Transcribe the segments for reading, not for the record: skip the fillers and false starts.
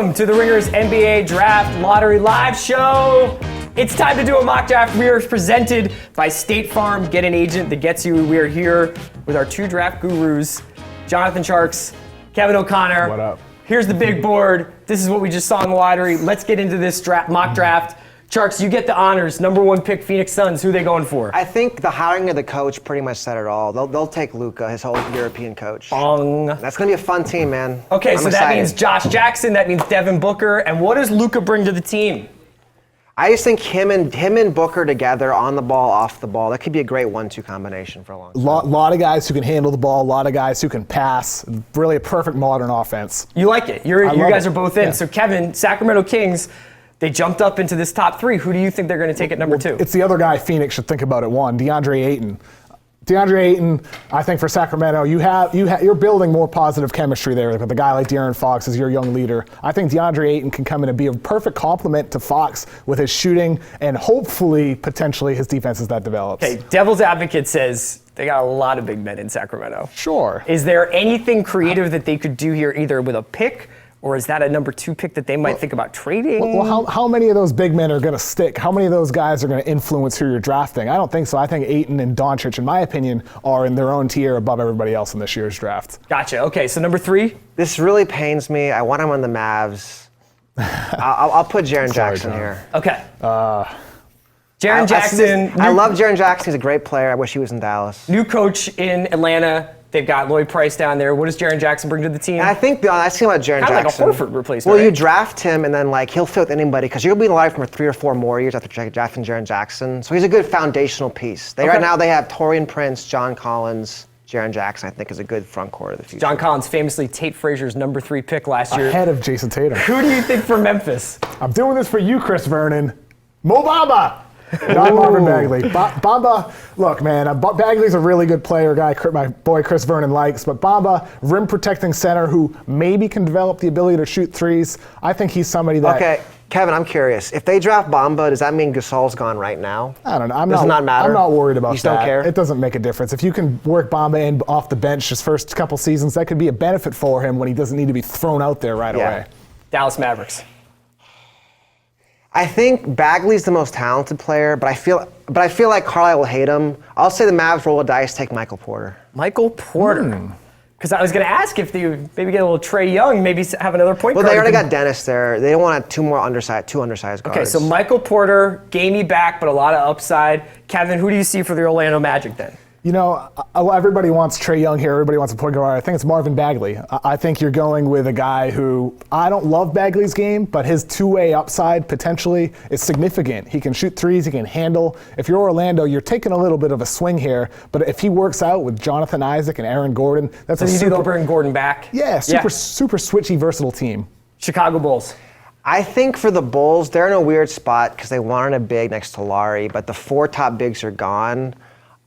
Welcome to the Ringers NBA Draft Lottery Live Show. It's time to do a mock draft. We are presented by State Farm. Get an agent that gets you. We are here with our two draft gurus, Jonathan Tjarks, Kevin O'Connor. What up? Here's the big board. This is what we just saw in the lottery. Let's get into this mock draft. Tjarks, you get the honors. Number one pick, Phoenix Suns. Who are they going for? I think the hiring of the coach pretty much said it all. They'll take Luka, his whole European coach. Bong. That's going to be a fun team, man. Okay, I'm so excited. that means Josh Jackson. That means Devin Booker. And what does Luka bring to the team? I just think him and Booker together, on the ball, off the ball, that could be a great 1-2 combination for a long time. Lot of guys who can handle the ball, a lot of guys who can pass. Really a perfect modern offense. You like it. You guys are both in. Yeah. So Kevin, Sacramento Kings, they jumped up into this top three. Who do you think they're going to take at number two? It's the other guy Phoenix should think about at one, DeAndre Ayton. DeAndre Ayton, I think for Sacramento, you're building more positive chemistry there with a guy like De'Aaron Fox as your young leader. I think DeAndre Ayton can come in and be a perfect complement to Fox with his shooting and hopefully, potentially, his defense as that develops. Okay, Devil's Advocate says they got a lot of big men in Sacramento. Sure. Is there anything creative that they could do here, either with a pick, or is that a number two pick that they might think about trading? Well, how many of those big men are going to stick? How many of those guys are going to influence who you're drafting? I don't think so. I think Ayton and Doncic, in my opinion, are in their own tier above everybody else in this year's draft. Gotcha. Okay, so number three? This really pains me. I want him on the Mavs. I'll put Jaren Jackson here. Okay. Jaren Jackson. I love Jaren Jackson. He's a great player. I wish he was in Dallas. New coach in Atlanta. They've got Lloyd Price down there. What does Jaren Jackson bring to the team? And I think the nice thing about Jaren Kind of Jackson, like a Horford replacement. well, you right? draft him and then he'll fit with anybody because you'll be alive for 3 or 4 more years after drafting Jaren Jackson. So he's a good foundational piece. Right now they have Taurean Prince, John Collins, Jaren Jackson. I think is a good front court of the future. John Collins, famously Tate Frazier's number 3 pick last year. Ahead of Jason Tatum. Who do you think for Memphis? I'm doing this for you, Chris Vernon. Mo Bamba! Not Marvin Bagley. Bamba, look, man, Bagley's a really good player, guy my boy Chris Vernon likes, but Bamba, rim-protecting center who maybe can develop the ability to shoot threes. I think he's somebody that... Okay, Kevin, I'm curious. If they draft Bamba, does that mean Gasol's gone right now? I don't know. Does it not matter? I'm not worried about that. You just don't care? It doesn't make a difference. If you can work Bamba in off the bench his first couple seasons, that could be a benefit for him when he doesn't need to be thrown out there right away. Dallas Mavericks. I think Bagley's the most talented player, but I feel like Carlisle will hate him. I'll say the Mavs roll a dice, take Michael Porter. Michael Porter. Because I was going to ask if they maybe get a little Trae Young, maybe have another point guard. Well, they already got Dennis there. They don't want two undersized guards. Okay, so Michael Porter, gamey back, but a lot of upside. Kevin, who do you see for the Orlando Magic then? You know, everybody wants Trae Young here. Everybody wants a point guard. I think it's Marvin Bagley. I think you're going with a guy who, I don't love Bagley's game, but his two-way upside potentially is significant. He can shoot threes, he can handle. If you're Orlando, you're taking a little bit of a swing here, but if he works out with Jonathan Isaac and Aaron Gordon, that's So you think they'll bring Gordon back? Yeah, super switchy, versatile team. Chicago Bulls. I think for the Bulls, they're in a weird spot because they wanted a big next to Larry, but the 4 top bigs are gone.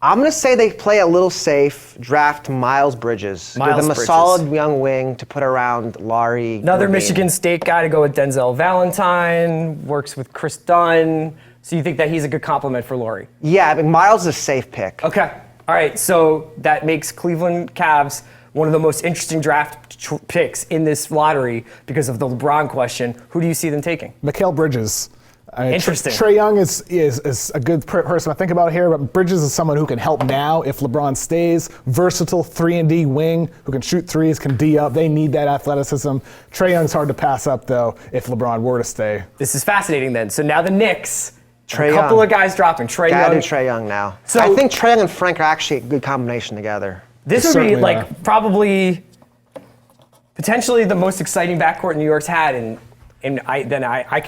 I'm going to say they play a little safe, draft Miles Bridges. Give them a solid young wing to put around Laurie. Another Green. Michigan State guy to go with Denzel Valentine, works with Chris Dunn. So you think that he's a good compliment for Laurie? Yeah, I mean, Miles is a safe pick. Okay. All right, so that makes Cleveland Cavs one of the most interesting draft picks in this lottery because of the LeBron question. Who do you see them taking? Mikal Bridges. Interesting. Trae Young is a good person to think about here, but Bridges is someone who can help now if LeBron stays. Versatile 3-and-D wing who can shoot threes, can D up. They need that athleticism. Trae Young's hard to pass up, though, if LeBron were to stay. This is fascinating, then. So now the Knicks, Trae a couple Young. of guys dropping. Trae Gotta Young. do Trae Young now. So I think Trae Young and Frank are actually a good combination together. This would be certainly probably potentially the most exciting backcourt New York's had, and I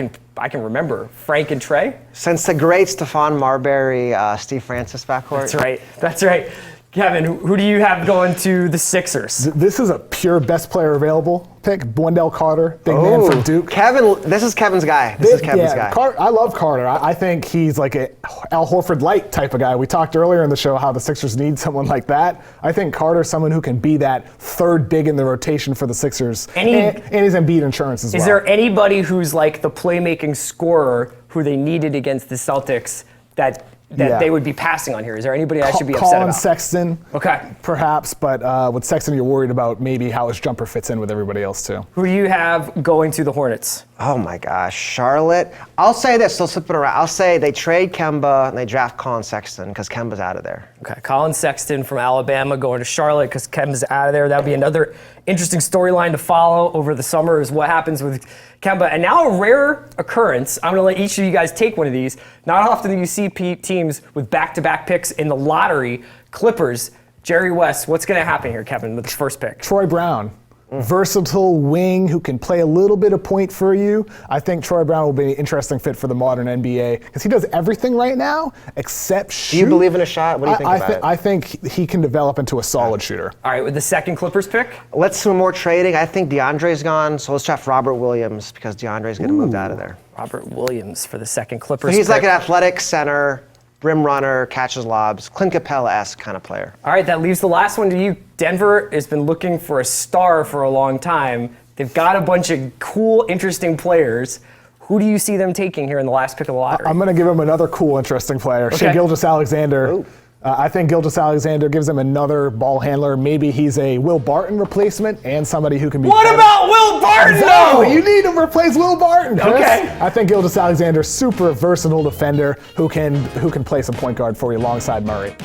can remember Frank and Trae. Since the great Stephon Marbury, Steve Francis backcourt. That's right. Kevin, who do you have going to the Sixers? This is a pure best player available pick. Wendell Carter, big man for Duke. Kevin, this is Kevin's guy. This is Kevin's guy. I love Carter. I think he's like a Al Horford light type of guy. We talked earlier in the show how the Sixers need someone like that. I think Carter's someone who can be that third big in the rotation for the Sixers. And his Embiid insurance as well. Is there anybody who's like the playmaking scorer who they needed against the Celtics that that they would be passing on here? Is there anybody I should be upset Collin about? Sexton, Okay. perhaps, but with Sexton, you're worried about maybe how his jumper fits in with everybody else too. Who do you have going to the Hornets? Oh my gosh, Charlotte. I'll say this, they'll flip it around. I'll say they trade Kemba and they draft Collin Sexton because Kemba's out of there. Okay, Collin Sexton from Alabama going to Charlotte because Kemba's out of there. That'll be another interesting storyline to follow over the summer is what happens with Kemba. And now a rare occurrence, I'm gonna let each of you guys take one of these. Not often do you see teams with back-to-back picks in the lottery. Clippers, Jerry West, what's gonna happen here, Kevin, with the first pick? Troy Brown. Versatile wing who can play a little bit of point for you. I think Troy Brown will be an interesting fit for the modern NBA because he does everything right now except shoot. Do you believe in a shot? What do you think about it? I think he can develop into a solid shooter. All right, with the second Clippers pick? Let's do more trading. I think DeAndre's gone, so let's draft Robert Williams because DeAndre's getting moved out of there. Robert Williams for the second Clippers So he's pick. like an athletic center, rim runner, catches lobs, Clint Capella-esque kind of player. All right, that leaves the last one to you. Denver has been looking for a star for a long time. They've got a bunch of cool, interesting players. Who do you see them taking here in the last pick of the lottery? I'm going to give him another cool, interesting player, Okay. Shai Gilgeous-Alexander. Ooh. I think Gilgeous-Alexander gives him another ball handler. Maybe he's a Will Barton replacement and somebody who can be What better. about Will Barton, Exactly. though? You need to replace Will Barton, Chris. Okay. I think Gilgeous-Alexander, super versatile defender who can play some point guard for you alongside Murray.